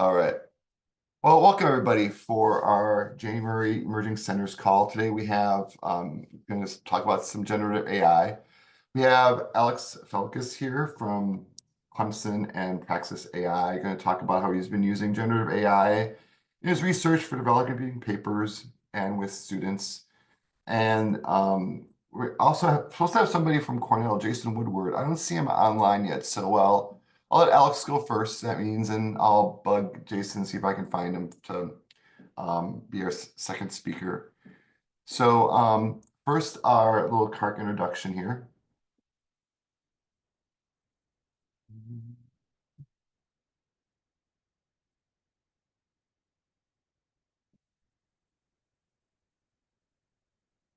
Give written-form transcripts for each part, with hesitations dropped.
All right. Well, welcome everybody for our January Emerging Centers call. Today we have going to talk about some generative AI. We have Alex Feltus here from Clemson and Praxis AI, going to talk about how he's been using generative AI in his research for developing papers and with students. And we're also supposed to have somebody from Cornell, Jason Woodward. I don't see him online yet, so I'll let Alex go first, that means, and I'll bug Jason, see if I can find him to be our second speaker. So first, our little CARC introduction here.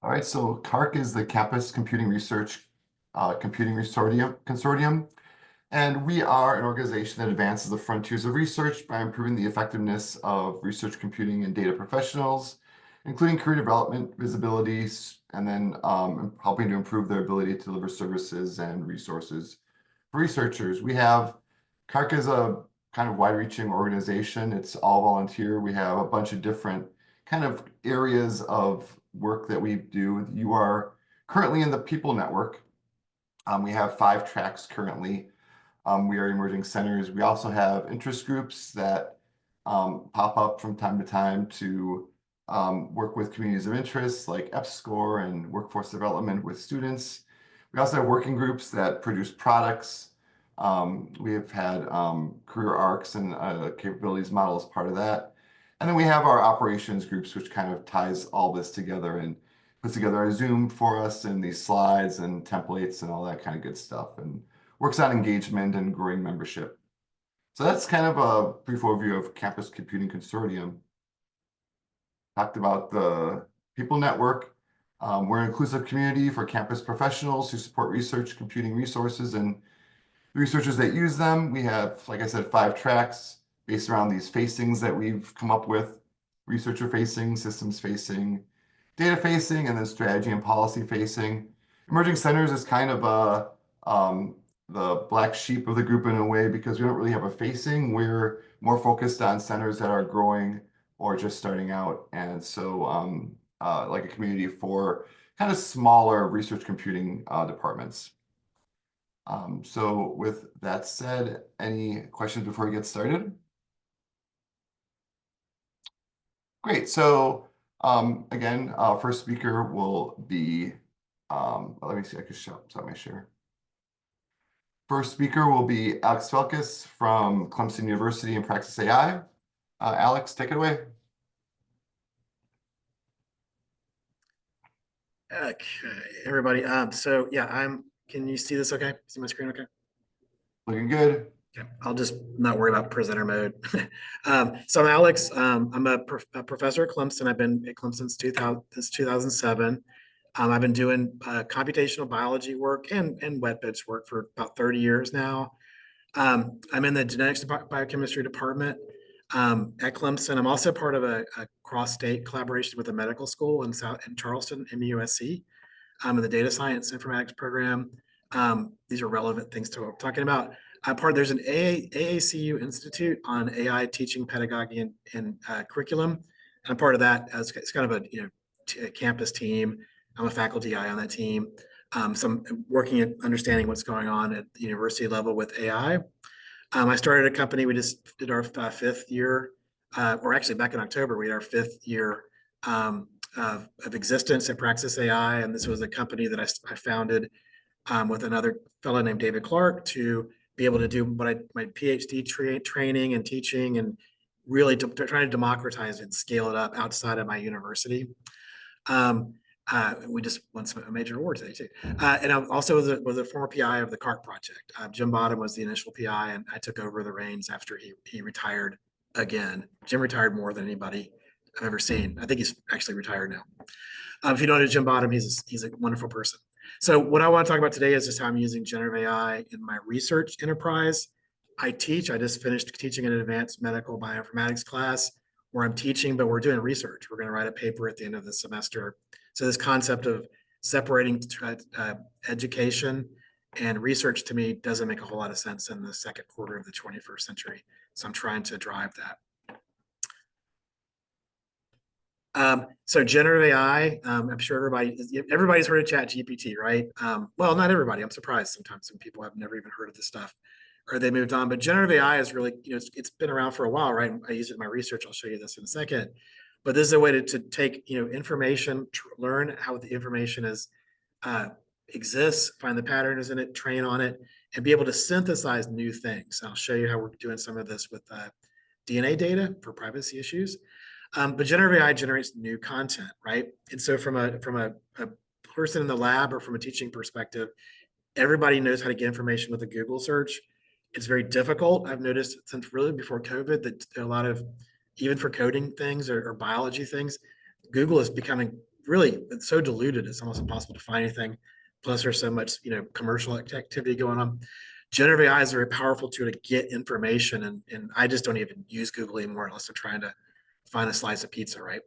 All right, so CARC is the Campus Computing Research Computing Consortium. And we are an organization that advances the frontiers of research by improving the effectiveness of research computing and data professionals, including career development, visibility, and then helping to improve their ability to deliver services and resources for researchers. CARC is a kind of wide-reaching organization. It's all volunteer. We have a bunch of different kind of areas of work that we do. You are currently in the People Network. We have 5 tracks currently. We are emerging centers. We also have interest groups that pop up from time to time to work with communities of interest like EPSCoR and workforce development with students. We also have working groups that produce products. We have had career arcs and capabilities model as part of that. And then we have our operations groups, which kind of ties all this together and puts together a Zoom for us and these slides and templates and all that kind of good stuff, and works on engagement and growing membership. So that's kind of a brief overview of Campus Computing Consortium. Talked about the People Network. We're an inclusive community for campus professionals who support research, computing resources, and the researchers that use them. We have, like I said, 5 tracks based around these facings that we've come up with: researcher facing, systems facing, data facing, and then strategy and policy facing. Emerging centers is kind of the black sheep of the group in a way, because we don't really have a facing. We're more focused on centers that are growing or just starting out. And so like a community for kind of smaller research computing departments. So with that said, any questions before we get started? Great. So again, first speaker will be, let me see, I can stop my share. First speaker will be Alex Feltus from Clemson University and Praxis AI. Alex, take it away. Okay, everybody. So yeah, can you see this okay? See my screen okay? Looking good. Okay, I'll just not worry about presenter mode. So I'm Alex. I'm a professor at Clemson. I've been at Clemson since 2007. I've been doing computational biology work and wet bench work for about 30 years now. I'm in the genetics biochemistry department at Clemson. I'm also part of a cross-state collaboration with a medical school in Charleston, MUSC, in the data science informatics program. These are relevant things to what we're talking about. There's an AACU Institute on AI teaching pedagogy and curriculum. And I'm part of that. It's kind of a campus team. I'm a faculty guy on that team. So I'm working at understanding what's going on at the university level with AI. I started a company. We just did our 5th year, or actually back in October, we had our 5th year of existence at Praxis AI. And this was a company that I founded with another fellow named David Clark to be able to do my PhD training and teaching, and really trying to democratize it and scale it up outside of my university. We just won some major awards today too. And I also was a former PI of the CARC project. Jim Bottom was the initial PI, and I took over the reins after he retired again. Jim retired more than anybody I've ever seen. I think he's actually retired now. If you don't know Jim Bottom, he's a wonderful person. So what I want to talk about today is just how I'm using generative AI in my research enterprise. I just finished teaching an advanced medical bioinformatics class where I'm teaching, but we're doing research. We're going to write a paper at the end of the semester. So this concept of separating education And research to me doesn't make a whole lot of sense in the second quarter of the 21st century. So I'm trying to drive that. So generative AI, I'm sure everybody's heard of ChatGPT, right? Well, not everybody. I'm surprised sometimes some people have never even heard of this stuff or they moved on. But generative AI is really, it's been around for a while, right? I use it in my research. I'll show you this in a second. But this is a way to take, information, learn how the information is exists, find the patterns in it, train on it, and be able to synthesize new things. And I'll show you how we're doing some of this with DNA data for privacy issues. But generative AI generates new content, right? And so from a person in the lab or from a teaching perspective, everybody knows how to get information with a Google search. It's very difficult. I've noticed since really before COVID that a lot of, even for coding things or biology things, Google is becoming really, it's so diluted, it's almost impossible to find anything. Plus there's so much, commercial activity going on. Generative AI is a very powerful tool to get information. And I just don't even use Google anymore unless I'm trying to find a slice of pizza, right?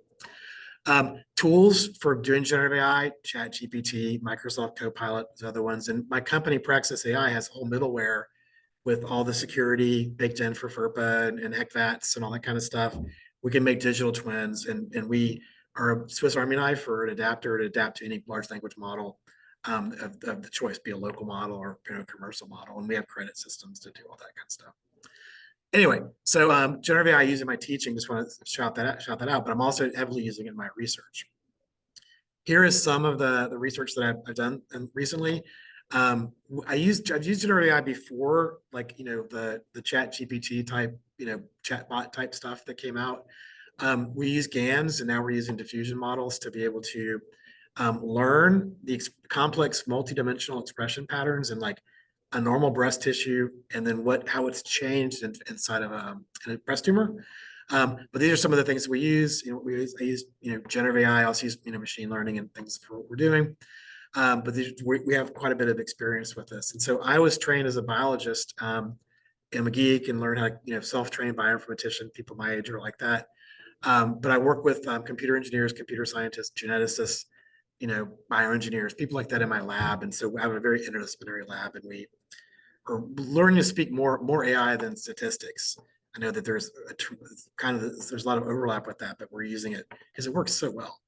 Tools for doing generative AI, ChatGPT, Microsoft Copilot, those other ones. And my company, Praxis AI, has a whole middleware with all the security baked in for FERPA and HECVATS and all that kind of stuff. We can make digital twins, and we are a Swiss Army knife for an adapter to adapt to any large language model of the choice, be a local model or commercial model. And we have credit systems to do all that kind of stuff. Anyway, so generative AI I use in my teaching, just want to shout that out, but I'm also heavily using it in my research. Here is some of the research that I've done recently. I've used generative AI before, like, the ChatGPT type, chatbot type stuff that came out. We use GANs, and now we're using diffusion models to be able to learn the complex multidimensional expression patterns and like a normal breast tissue, and then how it's changed inside of a breast tumor. But these are some of the things that we use. I use generative AI. I also use machine learning and things for what we're doing. But we have quite a bit of experience with this. And so I was trained as a biologist. I'm a geek and learn how to self-train bioinformatician. People my age are like that. But I work with computer engineers, computer scientists, geneticists, bioengineers, people like that in my lab. And so I have a very interdisciplinary lab, and we are learning to speak more AI than statistics. I know that there's there's a lot of overlap with that, but we're using it because it works so well.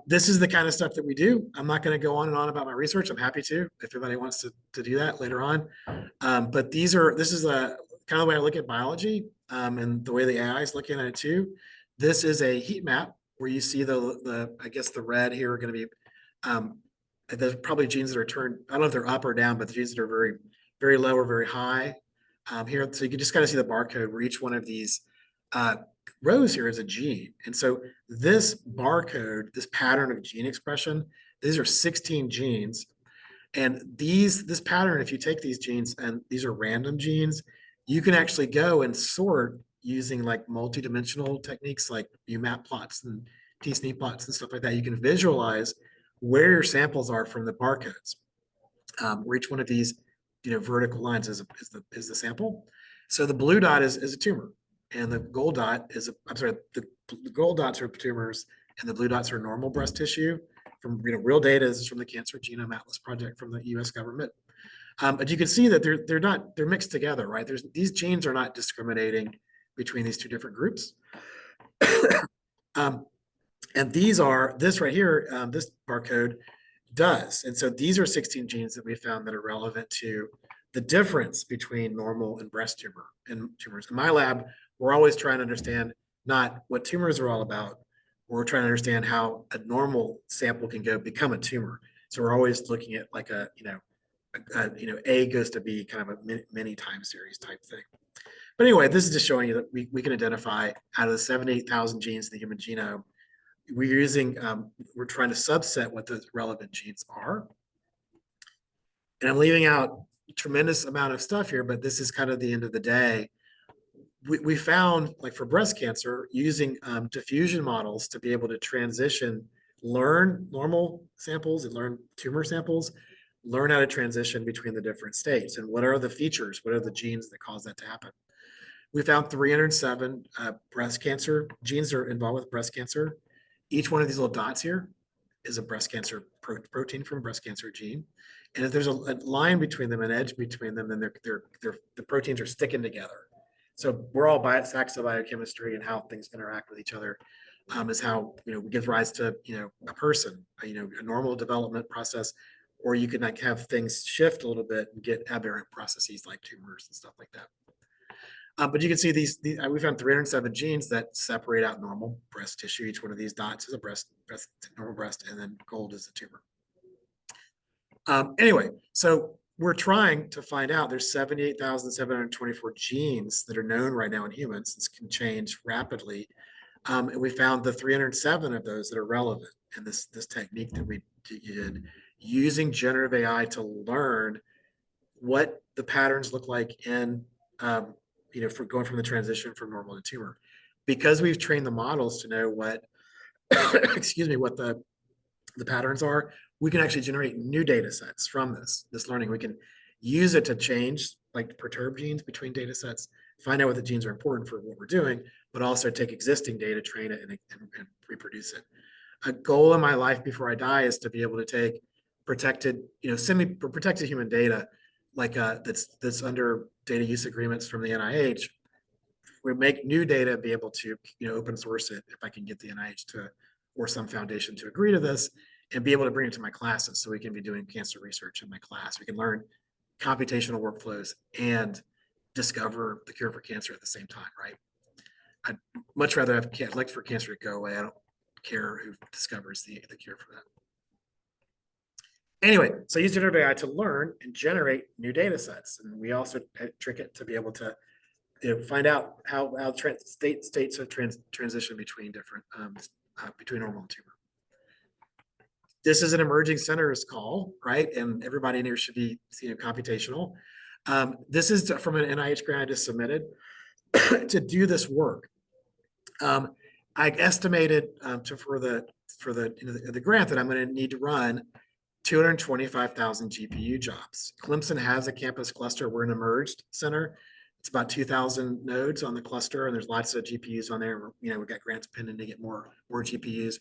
This is the kind of stuff that we do. I'm not going to go on and on about my research. I'm happy to, if anybody wants to do that later on. But this is a kind of the way I look at biology, and the way the AI is looking at it too. This is a heat map where you see I guess the red here are going to be, there's probably genes that are turned, I don't know if they're up or down, but the genes that are very, very low or very high here. So you can just kind of see the barcode where each one of these rows here is a gene. And so this barcode, this pattern of gene expression, these are 16 genes. And this pattern, if you take these genes, and these are random genes, you can actually go and sort using like multidimensional techniques like UMAP plots and t-SNE plots and stuff like that. You can visualize where your samples are from the barcodes, where each one of these vertical lines is the sample. So the blue dot is a tumor, and the gold dot is the gold dots are tumors, and the blue dots are normal breast tissue. From real data, this is from the Cancer Genome Atlas project from the U.S. government. But you can see that they're mixed together, right? These genes are not discriminating between these two different groups. And this right here, this barcode does. And so these are 16 genes that we found that are relevant to the difference between normal and breast tumors. In my lab, we're always trying to understand not what tumors are all about. We're trying to understand how a normal sample can become a tumor. So we're always looking at like A goes to B, kind of a mini time series type thing. But anyway, this is just showing you that we can identify out of the 78,000 genes in the human genome, we're trying to subset what the relevant genes are. And I'm leaving out a tremendous amount of stuff here, but this is kind of the end of the day. We found, like for breast cancer, using diffusion models to be able to learn normal samples and learn tumor samples, learn how to transition between the different states and what are the features, what are the genes that cause that to happen. We found 307 breast cancer genes are involved with breast cancer. Each one of these little dots here is a breast cancer protein from a breast cancer gene. And if there's a line between them, an edge between them, then the proteins are sticking together. So we're all science of biochemistry, and how things interact with each other is how, gives rise to, a person, a normal development process, or you can like have things shift a little bit and get aberrant processes like tumors and stuff like that. But you can see we found 307 genes that separate out normal breast tissue. Each one of these dots is a normal breast, and then gold is a tumor. Anyway, so we're trying to find out, there's 78,724 genes that are known right now in humans. This can change rapidly. And we found the 307 of those that are relevant. And this technique that we did using generative AI to learn what the patterns look like in, for going from the transition from normal to tumor. Because we've trained the models to know what, excuse me, what the patterns are, we can actually generate new data sets from this learning. We can use it to change, like perturb genes between data sets, find out what the genes are important for what we're doing, but also take existing data, train it, and reproduce it. A goal in my life before I die is to be able to take protected, semi-protected human data, like that's under data use agreements from the NIH. We make new data, be able to, open source it if I can get the NIH or some foundation to agree to this, and be able to bring it to my classes so we can be doing cancer research in my class. We can learn computational workflows and discover the cure for cancer at the same time, right? I'd much rather I'd like for cancer to go away. I don't care who discovers the cure for that. Anyway, so I use generative AI to learn and generate new data sets. And we also trick it to be able to find out how states of transition between different, between normal and tumor. This is an emerging centers call, right? And everybody in here should be computational. This is from an NIH grant I just submitted to do this work. I estimated for the grant that I'm going to need to run 225,000 GPU jobs. Clemson has a campus cluster. We're an emerged center. It's about 2,000 nodes on the cluster, and there's lots of GPUs on there. We've got grants pending to get more GPUs.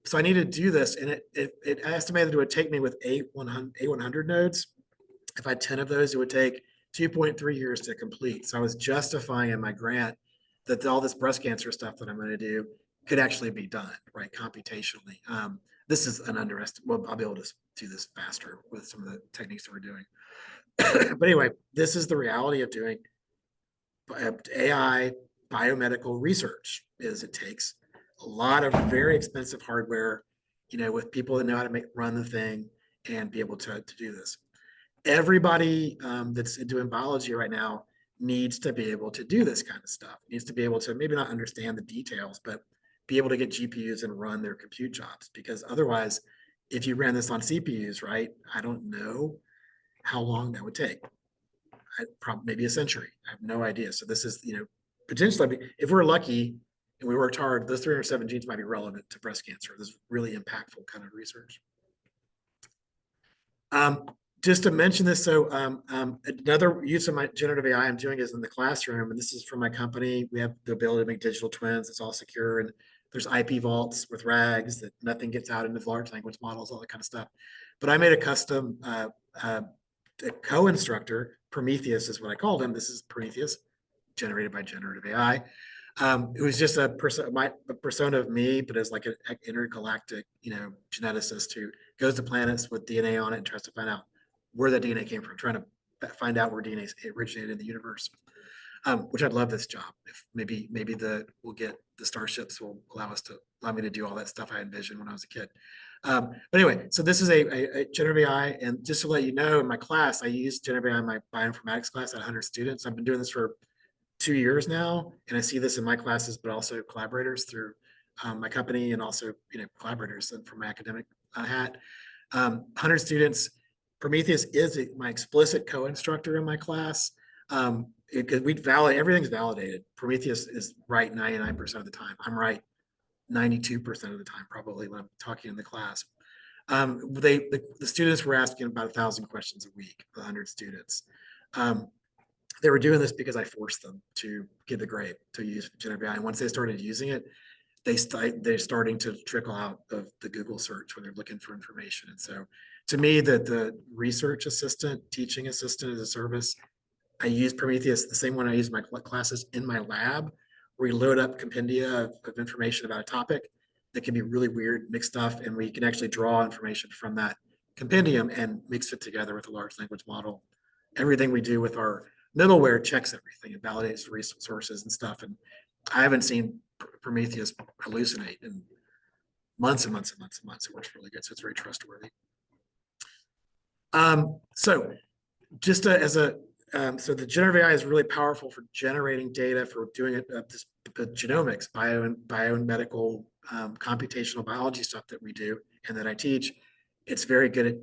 So I need to do this, and it estimated it would take me with 100 nodes. If I had 10 of those, it would take 2.3 years to complete. So I was justifying in my grant that all this breast cancer stuff that I'm going to do could actually be done, right, computationally. This is an underestimate. Well, I'll be able to do this faster with some of the techniques that we're doing. But anyway, this is the reality of doing AI biomedical research. Is it takes a lot of very expensive hardware, with people that know how to run the thing and be able to do this. Everybody that's doing biology right now needs to be able to do this kind of stuff. Needs to be able to maybe not understand the details, but be able to get GPUs and run their compute jobs. Because otherwise, if you ran this on CPUs, right, I don't know how long that would take. Probably maybe a century. I have no idea. So this is, potentially, if we're lucky and we worked hard, those 307 genes might be relevant to breast cancer. This is really impactful kind of research. Just to mention this, so another use of my generative AI I'm doing is in the classroom, and this is from my company. We have the ability to make digital twins. It's all secure, and there's IP vaults with RAGs that nothing gets out into large language models, all that kind of stuff. But I made a custom co-instructor. Prometheus is what I called him. This is Prometheus, generated by generative AI. It was just a persona of me, but as like an intergalactic, geneticist who goes to planets with DNA on it and tries to find out where that DNA came from, trying to find out where DNA originated in the universe. Which I'd love this job. If maybe we'll get the starships will allow me to do all that stuff I envisioned when I was a kid. But anyway, so this is a generative AI, and just to let you know, in my class, I use generative AI in my bioinformatics class at 100 students. I've been doing this for 2 years now, and I see this in my classes, but also collaborators through my company, and also collaborators from my academic hat. 100 students. Prometheus is my explicit co-instructor in my class. Because everything's validated. Prometheus is right 99% of the time. I'm right 92% of the time, probably, when I'm talking in the class. The students were asking about 1,000 questions a week, 100 students. They were doing this because I forced them to get the grade to use generative AI. And once they started using it, they're starting to trickle out of the Google search when they're looking for information. And so to me, the research assistant, teaching assistant as a service, I use Prometheus, the same one I use in my classes in my lab, where we load up compendia of information about a topic that can be really weird, mixed stuff, and we can actually draw information from that compendium and mix it together with a large language model. Everything we do with our middleware checks everything and validates resources and stuff. And I haven't seen Prometheus hallucinate in months and months and months and months. It works really good, so it's very trustworthy. So just as a so the generative AI is really powerful for generating data, for doing it, the genomics, bio and medical, computational biology stuff that we do and that I teach. It's very good at,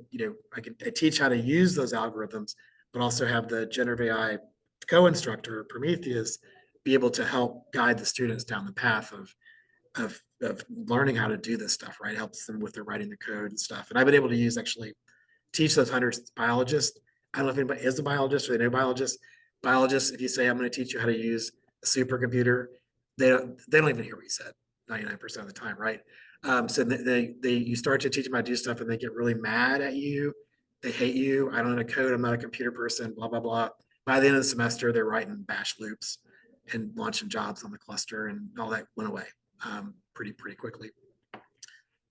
I teach how to use those algorithms, but also have the generative AI co-instructor, Prometheus, be able to help guide the students down the path of learning how to do this stuff, right? Helps them with their writing the code and stuff. And I've been able to teach those hundreds of biologists. I don't know if anybody is a biologist or they know biologists. Biologists, if you say, I'm going to teach you how to use a supercomputer, they don't even hear what you said 99% of the time, right? So you start to teach them how to do stuff and they get really mad at you. They hate you. I don't know code. I'm not a computer person, blah, blah, blah. By the end of the semester, they're writing bash loops and launching jobs on the cluster, and all that went away pretty quickly.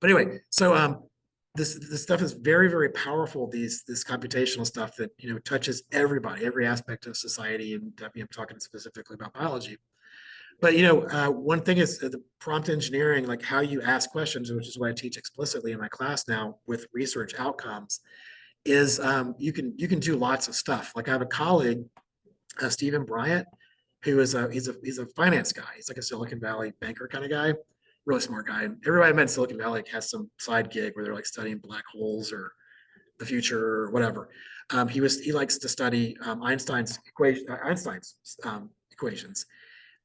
But anyway, so this stuff is very, very powerful. This computational stuff that touches everybody, every aspect of society, and I'm talking specifically about biology. But one thing is the prompt engineering, like how you ask questions, which is what I teach explicitly in my class now with research outcomes, is you can do lots of stuff. Like I have a colleague, Stephen Bryant, who is he's a finance guy. He's like a Silicon Valley banker kind of guy, really smart guy. And everybody I met in Silicon Valley has some side gig where they're like studying black holes or the future or whatever. He likes to study Einstein's equations.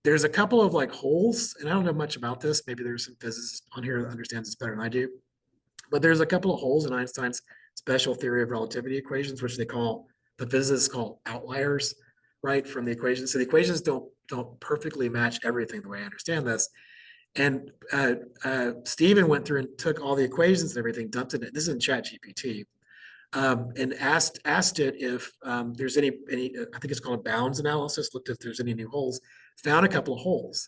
There's a couple of like holes, and I don't know much about this. Maybe there's some physicists on here that understands this better than I do. But there's a couple of holes in Einstein's special theory of relativity equations, which the physicists call outliers, right, from the equations. So the equations don't perfectly match everything the way I understand this. And Stephen went through and took all the equations and everything, dumped it. This is in ChatGPT, and asked it if there's any. I think it's called a bounds analysis. Looked if there's any new holes. Found a couple of holes.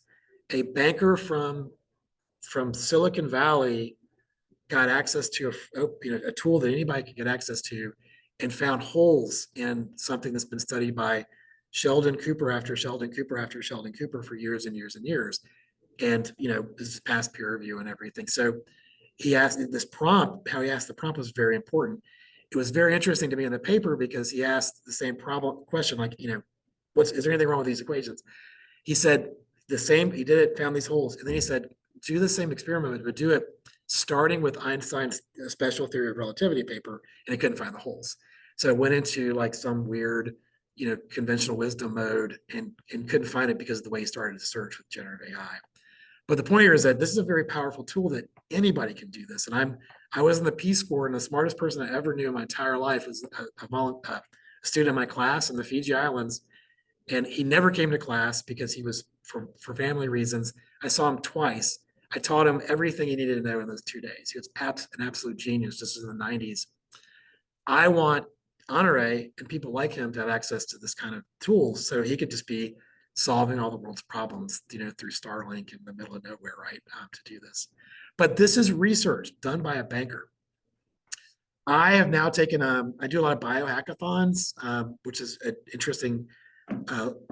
A banker from Silicon Valley got access to a tool that anybody could get access to, and found holes in something that's been studied by Sheldon Cooper after Sheldon Cooper after Sheldon Cooper for years and years and years. And this is past peer review and everything. So he asked this prompt. How he asked the prompt was very important. It was very interesting to me in the paper because he asked the same question, like, is there anything wrong with these equations? He said the same. He did it, found these holes, and then he said, do the same experiment, but do it starting with Einstein's special theory of relativity paper, and he couldn't find the holes. So it went into like some weird, conventional wisdom mode and couldn't find it because of the way he started to search with generative AI. But the point here is that this is a very powerful tool that anybody can do this. And I was in the Peace Corps, and the smartest person I ever knew in my entire life was a student in my class in the Fiji Islands. And he never came to class because he was for family reasons. I saw him twice. I taught him everything he needed to know in those 2 days. He was an absolute genius. This was in the 90s. I want Honore and people like him to have access to this kind of tools so he could just be solving all the world's problems, through Starlink in the middle of nowhere, right, to do this. But this is research done by a banker. I have now taken, I do a lot of biohackathons, which is an interesting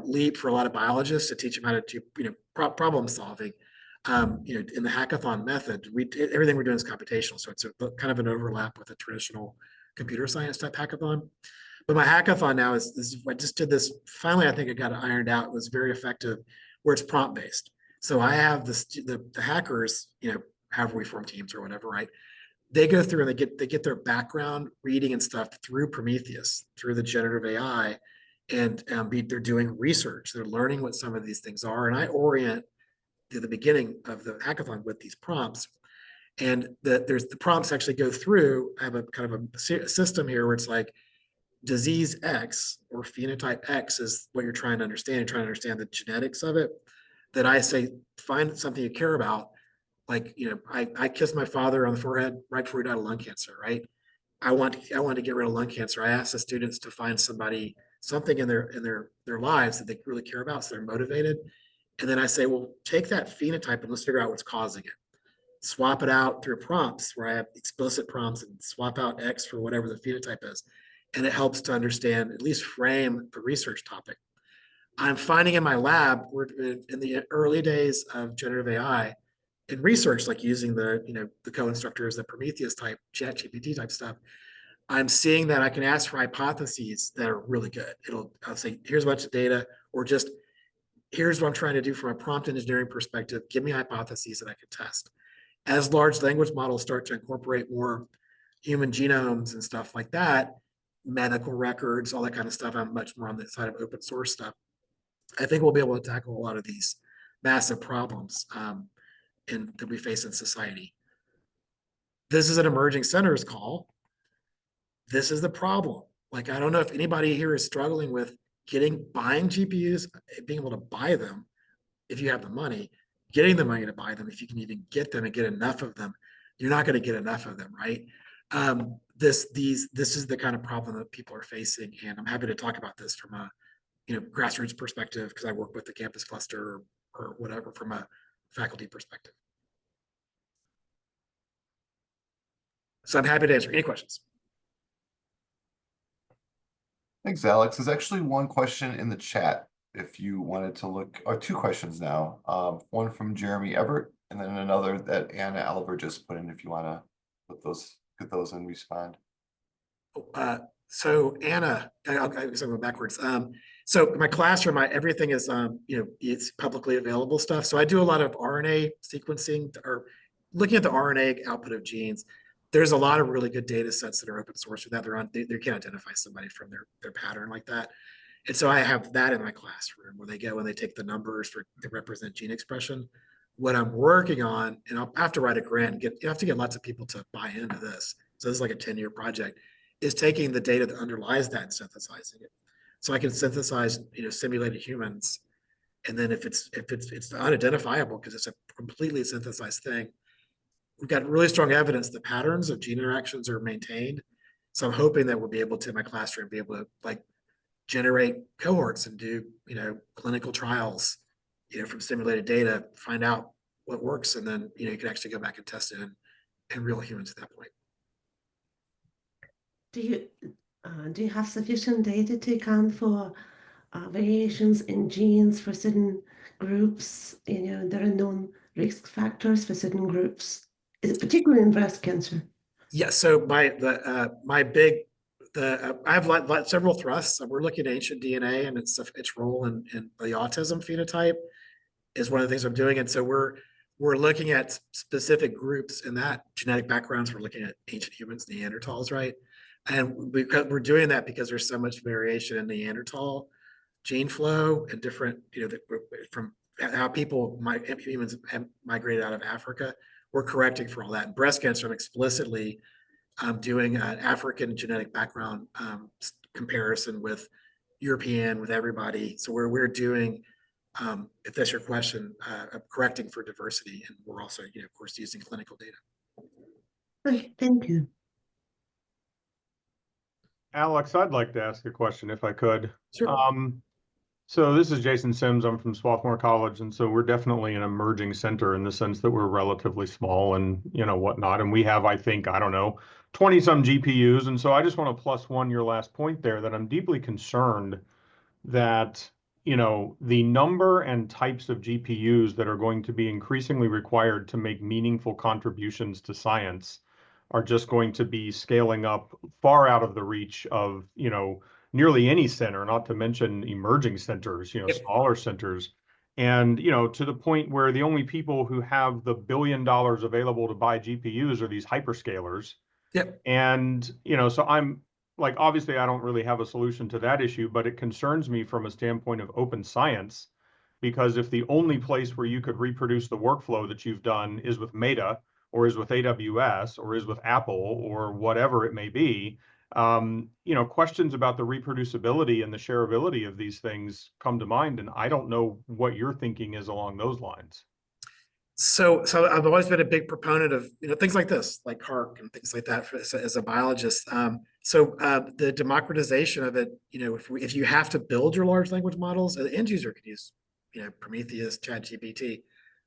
leap for a lot of biologists to teach them how to do, problem solving. In the hackathon method, everything we're doing is computational. So it's kind of an overlap with a traditional computer science type hackathon. But my hackathon now I just did this. Finally, I think I got it ironed out. It was very effective where it's prompt based. So I have the hackers, however we form teams or whatever, right? They go through and they get their background reading and stuff through Prometheus, through the generative AI, and they're doing research. They're learning what some of these things are. And I orient the beginning of the hackathon with these prompts. And the prompts actually go through. I have a kind of a system here where it's like, disease X or phenotype X is what you're trying to understand. You're trying to understand the genetics of it. That I say, find something you care about, Like, I kissed my father on the forehead right before he died of lung cancer, right? I want to get rid of lung cancer. I asked the students to find something in their lives that they really care about, so they're motivated. And then I say, well, take that phenotype and let's figure out what's causing it. Swap it out through prompts where I have explicit prompts and swap out X for whatever the phenotype is. And it helps to understand, at least frame the research topic. I'm finding in my lab, we're in the early days of generative AI in research, like using the co-instructors, the Prometheus type, ChatGPT type stuff. I'm seeing that I can ask for hypotheses that are really good. I'll say, here's a bunch of data, or just here's what I'm trying to do from a prompt engineering perspective. Give me hypotheses that I can test. As large language models start to incorporate more human genomes and stuff like that, medical records, all that kind of stuff, I'm much more on the side of open source stuff. I think we'll be able to tackle a lot of these massive problems that we face in society. This is an emerging centers call. This is the problem. Like, I don't know if anybody here is struggling with buying GPUs, being able to buy them if you have the money, getting the money to buy them, if you can even get them and get enough of them. You're not going to get enough of them, right? This is the kind of problem that people are facing, and I'm happy to talk about this from a grassroots perspective because I work with the campus cluster or whatever from a faculty perspective. So I'm happy to answer any questions. Thanks, Alex. There's actually one question in the chat if you wanted to look, or two questions now. One from Jeremy Everett, and then another that Anna Albert just put in if you want to get those and respond. So Anna, I'll go backwards. So my classroom, everything is, it's publicly available stuff. So I do a lot of RNA sequencing or looking at the RNA output of genes. There's a lot of really good data sets that are open source for that. They can identify somebody from their pattern like that. And so I have that in my classroom where they go and they take the numbers that represent gene expression. What I'm working on, and I'll have to write a grant, you have to get lots of people to buy into this. So this is like a 10-year project, is taking the data that underlies that and synthesizing it. So I can synthesize, simulated humans. And then if it's unidentifiable because it's a completely synthesized thing, we've got really strong evidence the patterns of gene interactions are maintained. So I'm hoping that we'll be able to, in my classroom, be able to generate cohorts and do, clinical trials, from simulated data, find out what works. And then, you can actually go back and test it in real humans at that point. Do you have sufficient data to account for variations in genes for certain groups? There are known risk factors for certain groups, particularly in breast cancer. Yeah. So I have several thrusts. We're looking at ancient DNA and its role in the autism phenotype is one of the things I'm doing. And so we're looking at specific groups in that genetic backgrounds. We're looking at ancient humans, Neanderthals, right? And because we're doing that because there's so much variation in Neanderthal gene flow and different, from how humans have migrated out of Africa. We're correcting for all that. In breast cancer, I'm explicitly doing an African genetic background comparison with European, with everybody. So we're doing, if that's your question, correcting for diversity. And we're also, of course, using clinical data. Okay, thank you. Alex, I'd like to ask a question if I could. Sure. So this is Jason Sims. I'm from Swarthmore College, and so we're definitely an emerging center in the sense that we're relatively small and whatnot. And we have, I think, 20 some GPUs. And so I just want to plus one your last point there that I'm deeply concerned that the number and types of GPUs that are going to be increasingly required to make meaningful contributions to science are just going to be scaling up far out of the reach of nearly any center, not to mention emerging centers, Yep. smaller centers. And, to the point where the only people who have the $1 billion available to buy GPUs are these hyperscalers. Yep. And, so I'm like, obviously I don't really have a solution to that issue, but it concerns me from a standpoint of open science, because if the only place where you could reproduce the workflow that you've done is with Meta or is with AWS or is with Apple or whatever it may be, questions about the reproducibility and the shareability of these things come to mind. And I don't know what your thinking is along those lines. So I've always been a big proponent of, things like this, like HARC and things like that as a biologist. The democratization of it, if you have to build your large language models, the end user could use, Prometheus, ChatGPT,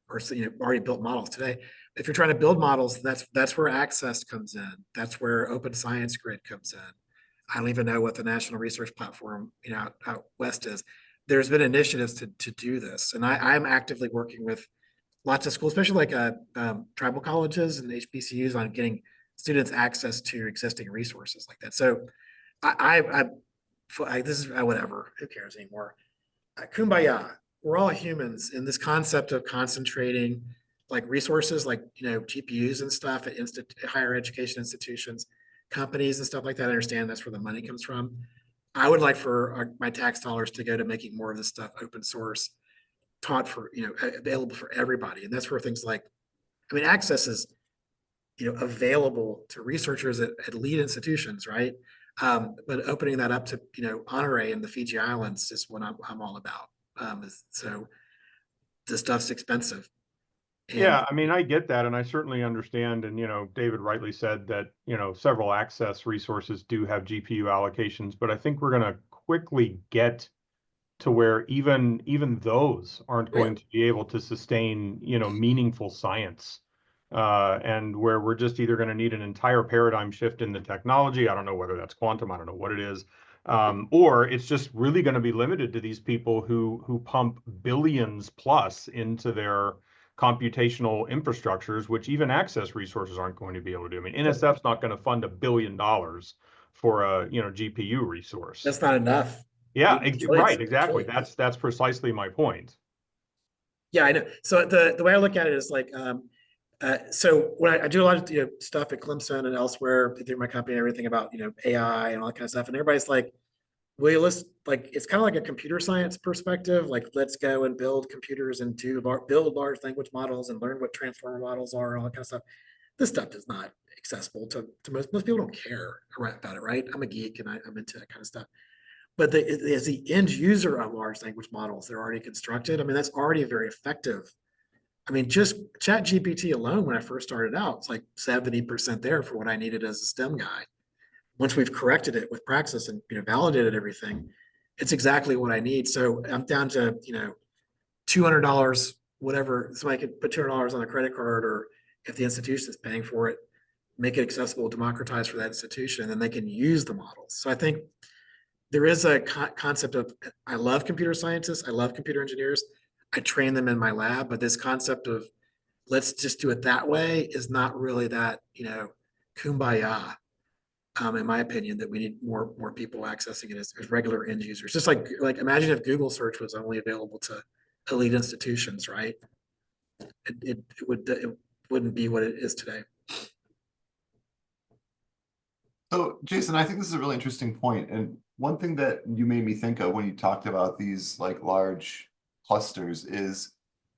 or already built models today. If you're trying to build models, that's where Access comes in. That's where Open Science Grid comes in. I don't even know what the National Research Platform, out west is. There's been initiatives to do this, and I'm actively working with lots of schools, especially like tribal colleges and HBCUs, on getting students access to existing resources like that. So this is whatever, who cares anymore? Kumbaya, we're all humans, in this concept of concentrating like resources like, GPUs and stuff at higher education institutions, companies and stuff like that. I understand that's where the money comes from. I would like for my tax dollars to go to making more of this stuff open source, taught for, available for everybody. And that's where things like, Access is, available to researchers at lead institutions, right? But opening that up to, Honore and the Fiji Islands is what I'm all about. So this stuff's expensive. Yeah, I mean, I get that, and I certainly understand. And, David rightly said that, several Access resources do have GPU allocations, but I think we're going to quickly get to where even those aren't going to be able to sustain, meaningful science. And where we're just either going to need an entire paradigm shift in the technology. I don't know whether that's quantum, I don't know what it is. Or it's just really going to be limited to these people who pump billions plus into their computational infrastructures, which even Access resources aren't going to be able to do. I mean, NSF's not going to fund $1 billion for a GPU resource. That's not enough. Yeah, right, exactly. That's precisely my point. Yeah, I know. So the way I look at it is like, so when I do a lot of stuff at Clemson and elsewhere through my company and everything about AI and all that kind of stuff, and everybody's like, well, it's kind of like a computer science perspective. Like, let's go and build computers and build large language models and learn what transformer models are and all that kind of stuff. This stuff is not accessible to most people. Don't care about it, right? I'm a geek and I'm into that kind of stuff. But as the end user of large language models, they're already constructed. That's already very effective. Just ChatGPT alone, when I first started out, it's like 70% there for what I needed as a STEM guy. Once we've corrected it with Praxis and validated everything, it's exactly what I need. So I'm down to $200, whatever. Somebody could put $200 on a credit card, or if the institution is paying for it, make it accessible, democratized for that institution, and then they can use the models. So I think there is a concept of, I love computer scientists, I love computer engineers, I train them in my lab, but this concept of let's just do it that way is not really that, kumbaya, in my opinion, that we need more people accessing it as regular end users. Just like imagine if Google search was only available to elite institutions, right? It wouldn't be what it is today. So, Jason, I think this is a really interesting point. And one thing that you made me think of when you talked about these like large clusters is,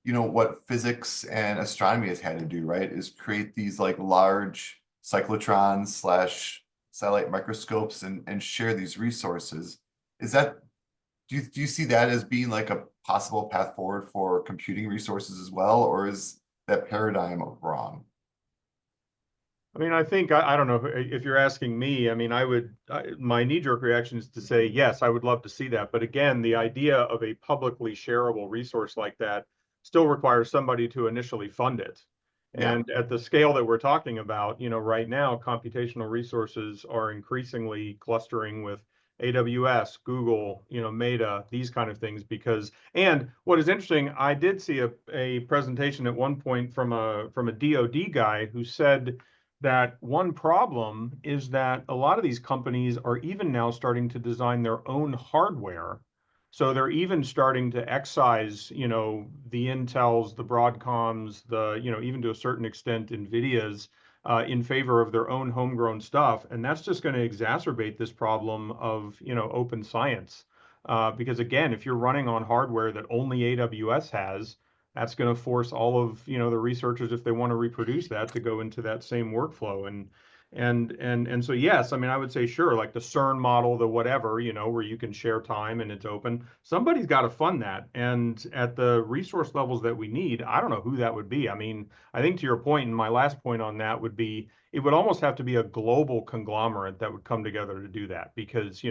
what physics and astronomy has had to do, right? Is create these like large cyclotrons / satellite microscopes and share these resources. Do you see that as being like a possible path forward for computing resources as well, or is that paradigm wrong? I think, I don't know if you're asking me, my knee-jerk reaction is to say, yes, I would love to see that. But again, the idea of a publicly shareable resource like that still requires somebody to initially fund it. Yeah. And at the scale that we're talking about, right now, computational resources are increasingly clustering with AWS, Google, Meta, these kind of things. And what is interesting, I did see a presentation at one point from a DoD guy who said that one problem is that a lot of these companies are even now starting to design their own hardware. So they're even starting to excise, the Intels, the Broadcoms, even to a certain extent, NVIDIA's, in favor of their own homegrown stuff. And that's just going to exacerbate this problem of, open science. Because again, if you're running on hardware that only AWS has, that's going to force all of the researchers, if they want to reproduce that, to go into that same workflow. And And so, yes, I mean, I would say, sure, like the CERN model, the whatever, where you can share time and it's open. Somebody's got to fund that. And at the resource levels that we need, I don't know who that would be. I mean, I think to your point, and my last point on that would be, it would almost have to be a global conglomerate that would come together to do that, because,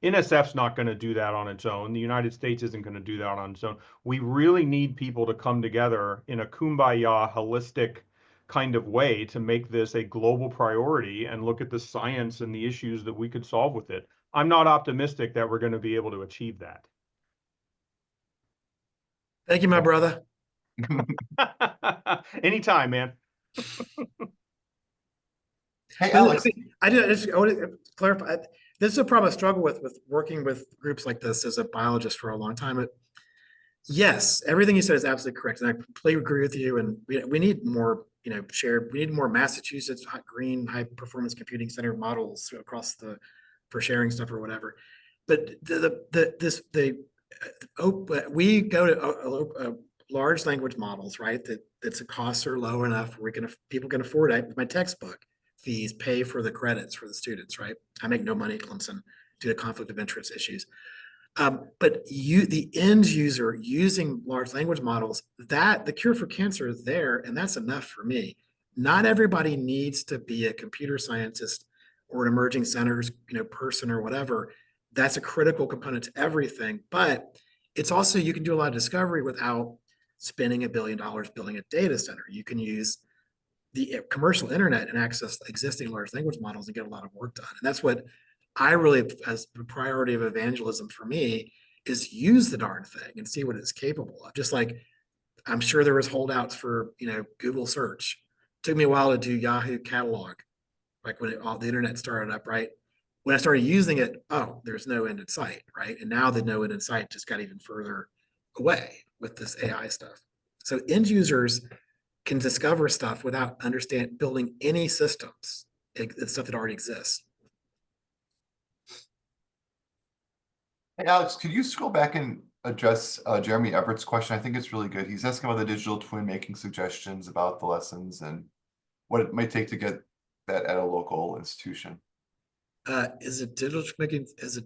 NSF's not going to do that on its own. The United States isn't going to do that on its own. We really need people to come together in a kumbaya, holistic kind of way to make this a global priority and look at the science and the issues that we could solve with it. I'm not optimistic that we're going to be able to achieve that. Thank you, my brother. Anytime, man. Hey, Alex. I want to clarify. This is a problem I struggle with working with groups like this as a biologist for a long time. Yes, everything you said is absolutely correct, and I completely agree with you. And we need more, we need more Massachusetts green high performance computing center models across for sharing stuff or whatever. But we go to large language models, right? That's the costs are low enough where people can afford it. My textbook fees pay for the credits for the students, right? I make no money at Clemson due to conflict of interest issues. But the end user using large language models, that the cure for cancer is there, and that's enough for me. Not everybody needs to be a computer scientist or an emerging centers, person or whatever. That's a critical component to everything. But it's also, you can do a lot of discovery without spending $1 billion building a data center. You can use the commercial internet and access existing large language models and get a lot of work done. And that's what I really, as the priority of evangelism for me, is use the darn thing and see what it's capable of. Just like I'm sure there was holdouts for, Google search. It took me a while to do Yahoo catalog, like when all the internet started up, right? When I started using it, oh, there's no end in sight, right? And now the no end in sight just got even further away with this AI stuff. So end users can discover stuff without building any systems. It's stuff that already exists. Hey, Alex, could you scroll back and address Jeremy Everett's question? I think it's really good. He's asking about the digital twin making suggestions about the lessons and what it might take to get that at a local institution. Is it digital making? Is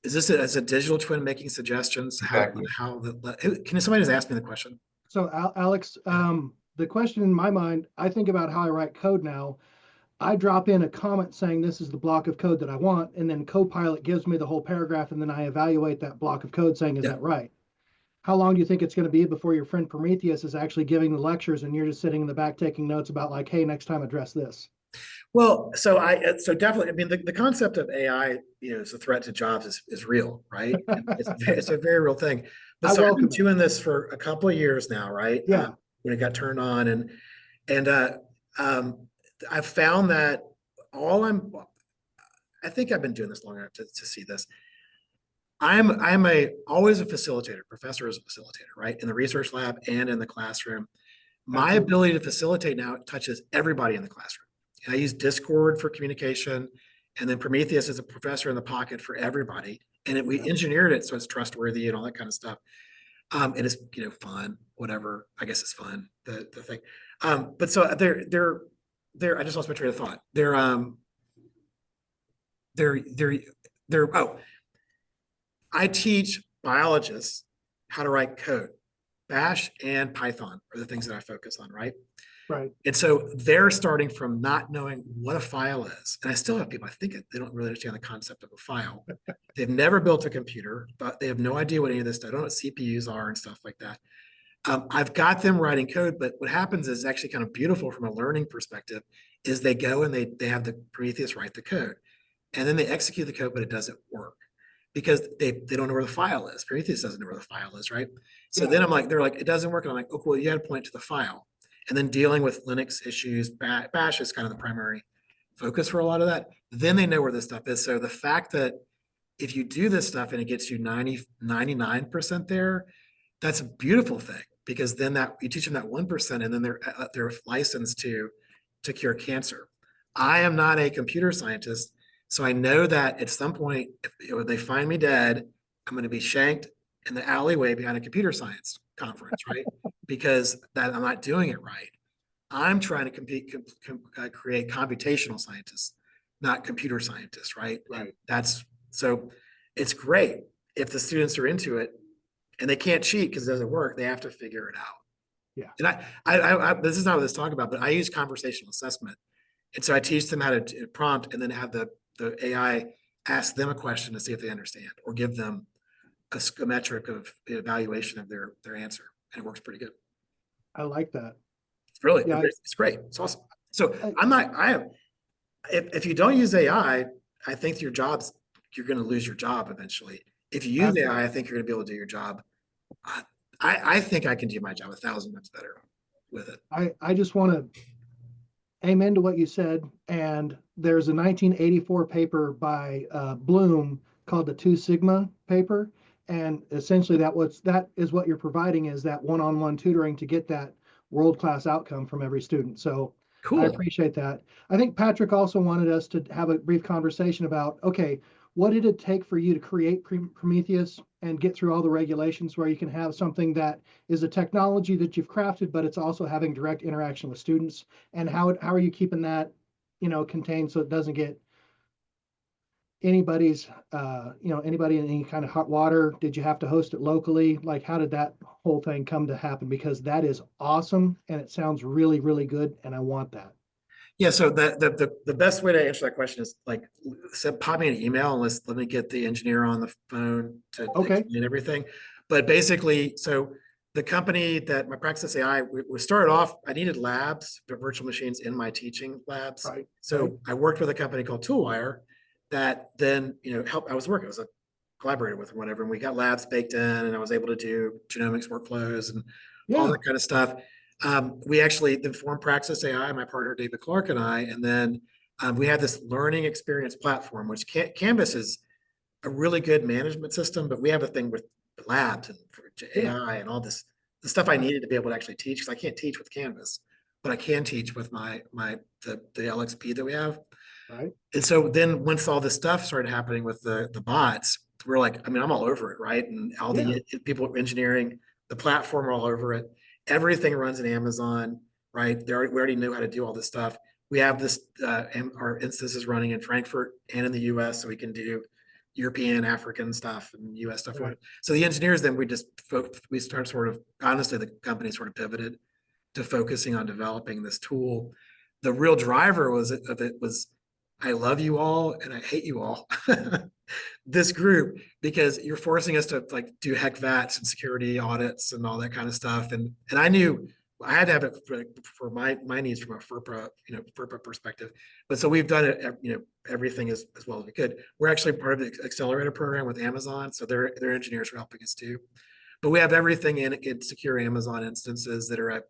this as a digital twin making suggestions? Exactly. Can somebody just ask me the question? So Alex, the question in my mind, I think about how I write code now. I drop in a comment saying this is the block of code that I want, and then Copilot gives me the whole paragraph, and then I evaluate that block of code saying, is that right? How long do you think it's going to be before your friend Prometheus is actually giving the lectures and you're just sitting in the back taking notes about like, hey, next time address this? Well, so definitely, I mean, the concept of AI, as a threat to jobs is real, right? It's a very real thing. But so I've been doing this for a couple of years now, right? Yeah. When it got turned on, and I've found that I think I've been doing this long enough to see this. I'm always a facilitator. Professor is a facilitator, right? In the research lab and in the classroom. My ability to facilitate now touches everybody in the classroom. I use Discord for communication, and then Prometheus is a professor in the pocket for everybody. And we engineered it so it's trustworthy and all that kind of stuff. And it's fun, whatever. I guess it's fun, the thing. But so I just lost my train of thought. I teach biologists how to write code. Bash and Python are the things that I focus on, right? Right. And so they're starting from not knowing what a file is. And I still have people, I think they don't really understand the concept of a file. They've never built a computer, but they have no idea what any of this stuff. I don't know what CPUs are and stuff like that. I've got them writing code, but what happens is actually kind of beautiful from a learning perspective is they go and they have the Prometheus write the code, and then they execute the code, but it doesn't work because they don't know where the file is. Prometheus doesn't know where the file is, right? So then they're like, it doesn't work. And I'm like, oh, cool, you got to point to the file. And then dealing with Linux issues, Bash is kind of the primary focus for a lot of that. Then they know where this stuff is. So the fact that if you do this stuff and it gets you 99% there, that's a beautiful thing, because then that you teach them that 1% and then they're licensed to cure cancer. I am not a computer scientist, so I know that at some point, if they find me dead, I'm going to be shanked in the alleyway behind a computer science conference, right? Because I'm not doing it right. I'm trying to create computational scientists, not computer scientists, right? Right. So it's great if the students are into it and they can't cheat because it doesn't work. They have to figure it out. Yeah. And I this is not what this is talking about, but I use conversational assessment. And so I teach them how to prompt and then have the AI ask them a question to see if they understand or give them a metric of evaluation of their answer. And it works pretty good. I like that. It's really, Yeah. it's great. It's awesome. So if you don't use AI, I think you're going to lose your job eventually. If you use AI, I think you're going to be able to do your job. I think I can do my job 1,000 times better with it. I just want to amen to what you said. And there's a 1984 paper by Bloom called the 2 Sigma paper. And essentially that is what you're providing, is that one-on-one tutoring to get that world-class outcome from every student. So Cool. I appreciate that. I think Patrick also wanted us to have a brief conversation about, okay, what did it take for you to create Prometheus and get through all the regulations where you can have something that is a technology that you've crafted, but it's also having direct interaction with students? And how are you keeping that, contained so it doesn't get anybody's, anybody in any kind of hot water? Did you have to host it locally? Like, how did that whole thing come to happen? Because that is awesome and it sounds really, really good, and I want that. Yeah, so the best way to answer that question is like, pop me an email and let me get the engineer on the phone to explain everything. But basically, so the company that my Praxis AI, we started off, I needed labs, virtual machines in my teaching labs. Right. So I worked with a company called Toolwire that then, I was a collaborator with or whatever, and we got labs baked in, and I was able to do genomics workflows and all that kind of stuff. We actually then formed Praxis AI, my partner David Clark and I, and then we had this learning experience platform, which Canvas is a really good management system, but we have a thing with labs and for AI and all this, the stuff I needed to be able to actually teach, because I can't teach with Canvas, but I can teach with the LXP that we have. Right. And so then once all this stuff started happening with the bots, we're like, I'm all over it, right? And all the people engineering the platform are all over it. Everything runs in Amazon, right? We already knew how to do all this stuff. We have this, our instances running in Frankfurt and in the US, so we can do European, African stuff and US stuff. Right. So the engineers, then we start honestly, the company sort of pivoted to focusing on developing this tool. The real driver of it was, I love you all and I hate you all. This group, because you're forcing us to do HEC-VATs and security audits and all that kind of stuff. And I knew I had to have it for my needs from a FERPA, FERPA perspective. But so we've done it, everything as well as we could. We're actually part of the accelerator program with Amazon. So their engineers are helping us too. But we have everything in secure Amazon instances that are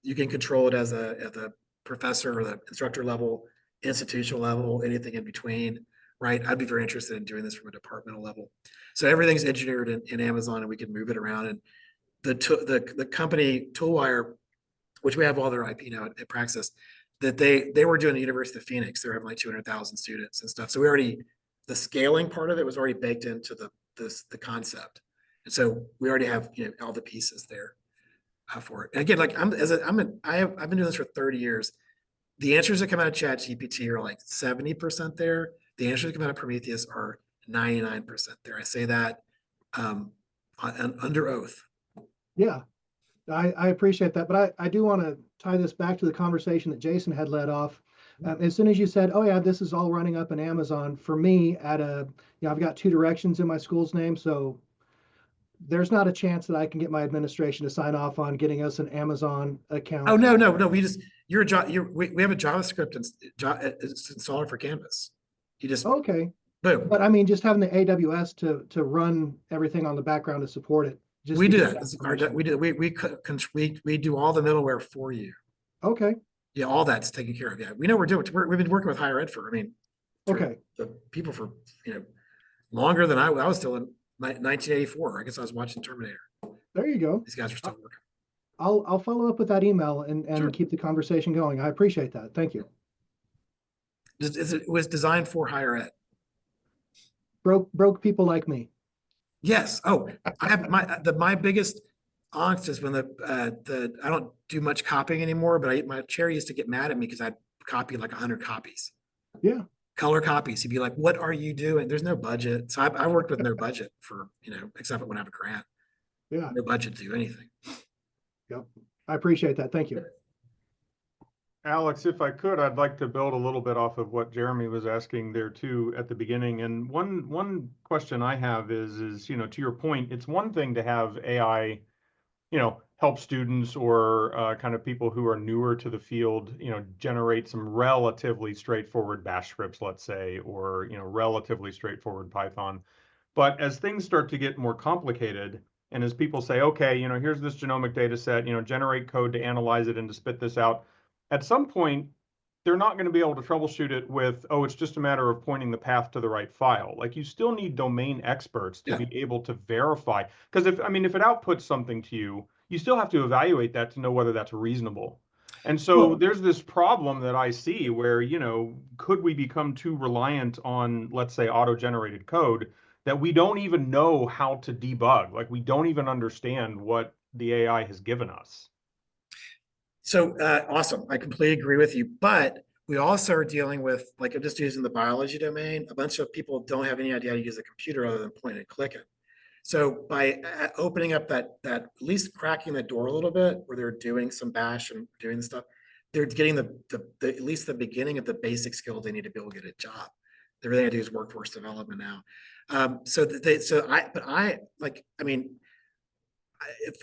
you can control it at the professor or the instructor level, institutional level, anything in between. Right, I'd be very interested in doing this from a departmental level. So everything's engineered in Amazon, and we can move it around. And the company Toolwire, which we have all their IP now at Praxis, that they were doing the University of Phoenix. They're having like 200,000 students and stuff. So the scaling part of it was already baked into the concept, and so we already have all the pieces there for it. And again, like I've been doing this for 30 years. The answers that come out of ChatGPT are like 70% there. The answers that come out of Prometheus are 99% there. I say that under oath. Yeah, I appreciate that. But I do want to tie this back to the conversation that Jason had led off. As soon as you said, oh yeah, this is all running up in Amazon, for me I've got 2 directions in my school's name. So there's not a chance that I can get my administration to sign off on getting us an Amazon account. Oh, no. We have a JavaScript installer for Canvas. You just okay. Boom. But I mean, just having the AWS to run everything on the background to support it. We do that. We do all the middleware for you. Okay. Yeah, all that's taken care of. Yeah, we know we're doing. We've been working with higher ed for the people for longer than I was still in 1984. I guess I was watching Terminator. There you go. These guys are still working. I'll follow up with that email and keep the conversation going. I appreciate that. Thank you. It was designed for higher ed. Broke people like me. Yes. Oh, I have my biggest angst is when I don't do much copying anymore, but my chair used to get mad at me because I'd copy like 100 copies. Yeah. Color copies. He'd be like, what are you doing? There's no budget. So I worked with no budget for, except when I have a grant. Yeah. No budget to do anything. Yep. I appreciate that. Thank you. Alex, if I could, I'd like to build a little bit off of what Jeremy was asking there too at the beginning. And one question I have is, to your point, it's one thing to have AI, help students or kind of people who are newer to the field, generate some relatively straightforward bash scripts, let's say, or, relatively straightforward Python. But as things start to get more complicated, and as people say, okay, here's this genomic data set, generate code to analyze it and to spit this out, at some point, they're not going to be able to troubleshoot it with, oh, it's just a matter of pointing the path to the right file. Like, you still need domain experts to be able to verify. Because if it outputs something to you, you still have to evaluate that to know whether that's reasonable. And so there's this problem that I see where, could we become too reliant on, let's say, auto-generated code that we don't even know how to debug? Like, we don't even understand what the AI has given us. So awesome. I completely agree with you. But we also are dealing with, like, I'm just using the biology domain. A bunch of people don't have any idea how to use a computer other than point and click it. So by opening up that at least cracking the door a little bit, where they're doing some bash and doing the stuff, they're getting the at least the beginning of the basic skills they need to be able to get a job. Everything I do is workforce development now.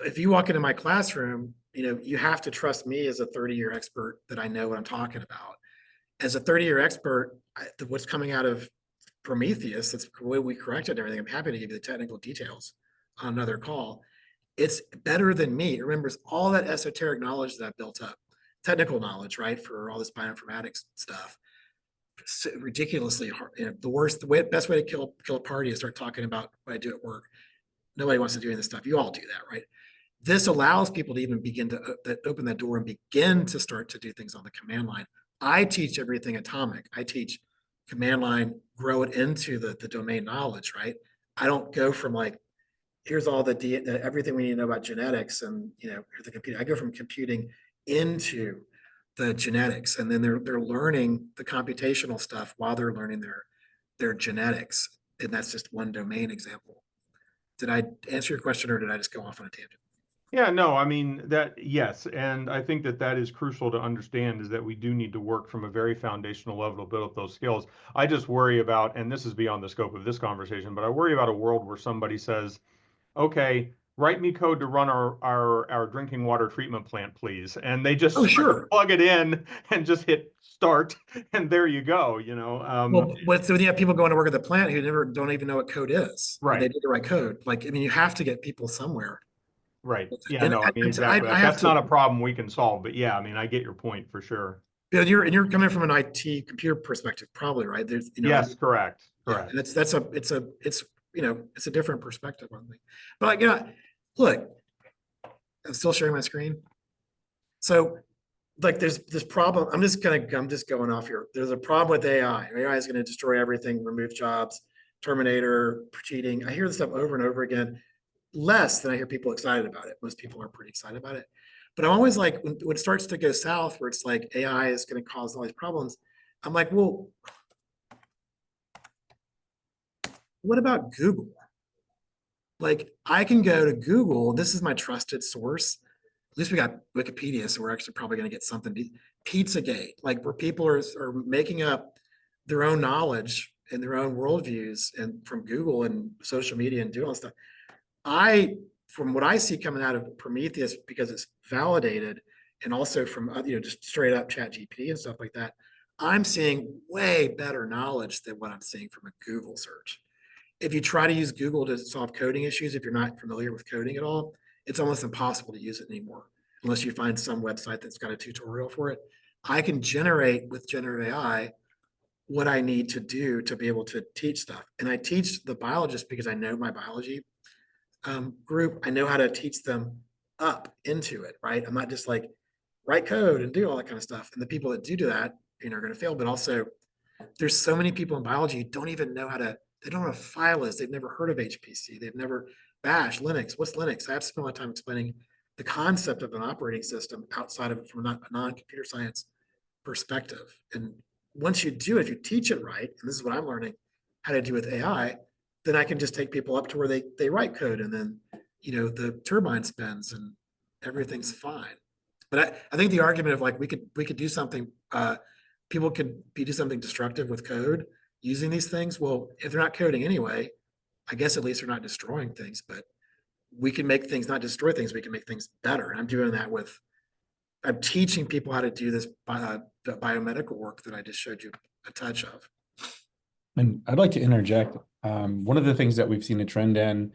If you walk into my classroom, you have to trust me as a 30-year expert that I know what I'm talking about. As a 30-year expert, what's coming out of Prometheus, that's the way we corrected everything. I'm happy to give you the technical details on another call. It's better than me. It remembers all that esoteric knowledge that I've built up, technical knowledge, right, for all this bioinformatics stuff. It's ridiculously hard. The best way to kill a party is start talking about what I do at work. Nobody wants to do this stuff. You all do that, right? This allows people to even begin to open that door and begin to start to do things on the command line. I teach everything atomic. I teach command line, grow it into the domain knowledge, right? I don't go from like, here's all everything we need to know about genetics and, the computing. I go from computing into the genetics, and then they're learning the computational stuff while they're learning their genetics. And that's just one domain example. Did I answer your question, or did I just go off on a tangent? Yeah, no, yes. And I think that is crucial to understand, is that we do need to work from a very foundational level to build up those skills. I just worry about, and this is beyond the scope of this conversation, but I worry about a world where somebody says, okay, write me code to run our drinking water treatment plant, please. And they just plug it in and just hit start, and there you go, so you have people going to work at the plant who don't even know what code is. Right. They need to write code. You have to get people somewhere. Right. Yeah, no, exactly. That's not a problem we can solve, but yeah, I get your point for sure. You're coming from an IT computer perspective, probably, right? Yes, correct. Yeah, and it's a different perspective on things. But look, I'm still sharing my screen. So there's this problem. I'm just going off here. There's a problem with AI. AI is going to destroy everything, remove jobs, Terminator, cheating. I hear this stuff over and over again. Less than I hear people excited about it. Most people are pretty excited about it. But I'm always like, when it starts to go south, where it's like AI is going to cause all these problems, I'm like, well, what about Google? Like, I can go to Google. This is my trusted source. At least we got Wikipedia, so we're actually probably going to get something. Pizzagate, like where people are making up their own knowledge and their own worldviews, and from Google and social media and doing all this stuff. From what I see coming out of Prometheus, because it's validated, and also from just straight up ChatGPT and stuff like that, I'm seeing way better knowledge than what I'm seeing from a Google search. If you try to use Google to solve coding issues, if you're not familiar with coding at all, it's almost impossible to use it anymore, unless you find some website that's got a tutorial for it. I can generate with generative AI what I need to do to be able to teach stuff. And I teach the biologists because I know my biology group. I know how to teach them up into it, right? I'm not just like write code and do all that kind of stuff. And the people that do that, are going to fail. But also, there's so many people in biology who don't even know they don't know what a file is. They've never heard of HPC. They've never Bash, Linux, what's Linux? I have to spend a lot of time explaining the concept of an operating system outside of it from a non-computer science perspective. And once you do it, if you teach it right, and this is what I'm learning how to do with AI, then I can just take people up to where they write code, and then, the turbine spins and everything's fine. But I think the argument of like, we could do something, people could do something destructive with code using these things. Well, if they're not coding anyway, I guess at least they're not destroying things, but we can make things, not destroy things, we can make things better. And I'm doing that I'm teaching people how to do this the biomedical work that I just showed you a touch of. And I'd like to interject. One of the things that we've seen a trend in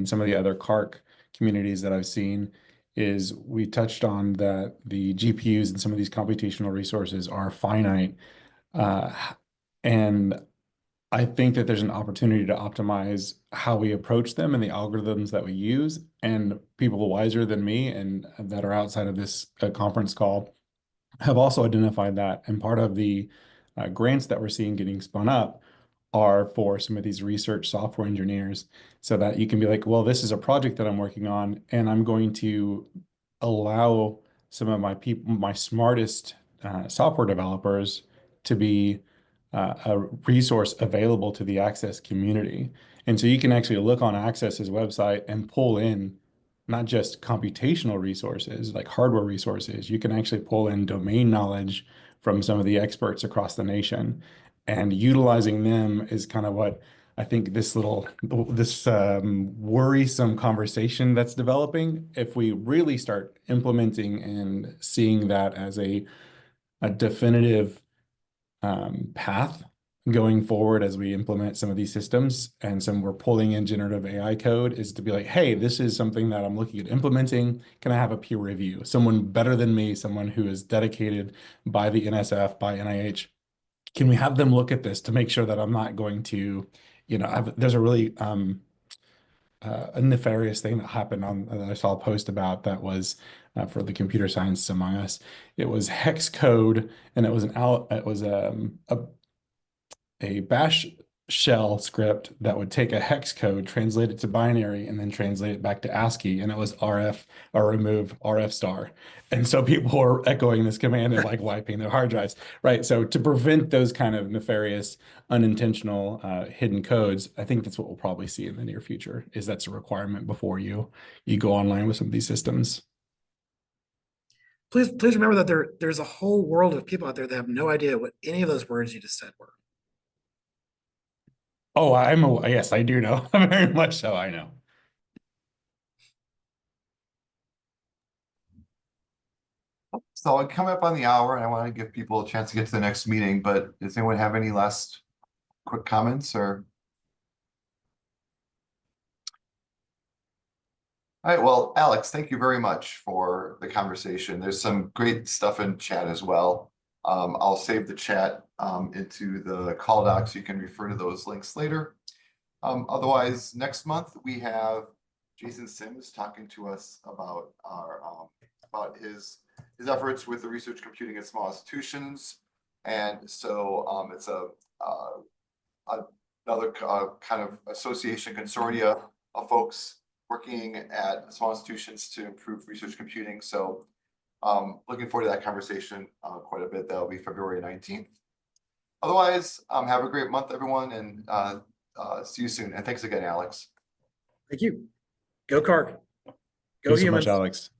some of the other CARC communities that I've seen is we touched on that the GPUs and some of these computational resources are finite. And I think that there's an opportunity to optimize how we approach them and the algorithms that we use. And people wiser than me and that are outside of this conference call have also identified that. And part of the grants that we're seeing getting spun up are for some of these research software engineers, so that you can be like, well, this is a project that I'm working on, and I'm going to allow some of my people, my smartest software developers, to be a resource available to the Access community. And so you can actually look on Access's website and pull in not just computational resources, like hardware resources. You can actually pull in domain knowledge from some of the experts across the nation. And utilizing them is kind of what I think this worrisome conversation that's developing, if we really start implementing and seeing that as a definitive path going forward as we implement some of these systems, and we're pulling in generative AI code, is to be like, hey, this is something that I'm looking at implementing. Can I have a peer review? Someone better than me, someone who is dedicated by the NSF, by NIH. Can we have them look at this to make sure that I'm not going to, there's a really a nefarious thing that happened I saw a post about that was for the computer science among us. It was hex code, and it was a bash shell script that would take a hex code, translate it to binary, and then translate it back to ASCII, and it was RF or remove RF star. And so people were echoing this command and like wiping their hard drives, right? So to prevent those kind of nefarious, unintentional hidden codes, I think that's what we'll probably see in the near future, is that's a requirement before you go online with some of these systems. Please remember that there's a whole world of people out there that have no idea what any of those words you just said were. Oh, yes, I do know. Very much so, I know. So I'm coming up on the hour, and I want to give people a chance to get to the next meeting, but does anyone have any last quick comments or? All right, well, Alex, thank you very much for the conversation. There's some great stuff in chat as well. I'll save the chat into the call doc so you can refer to those links later. Otherwise, next month we have Jason Sims talking to us about about his efforts with the research computing at small institutions, and so it's another kind of association consortia of folks working at small institutions to improve research computing. So looking forward to that conversation quite a bit. That'll be February 19th. Otherwise, have a great month, everyone, and see you soon. And thanks again, Alex. Thank you. Go CARC. Go Thanks so humans. much, Alex.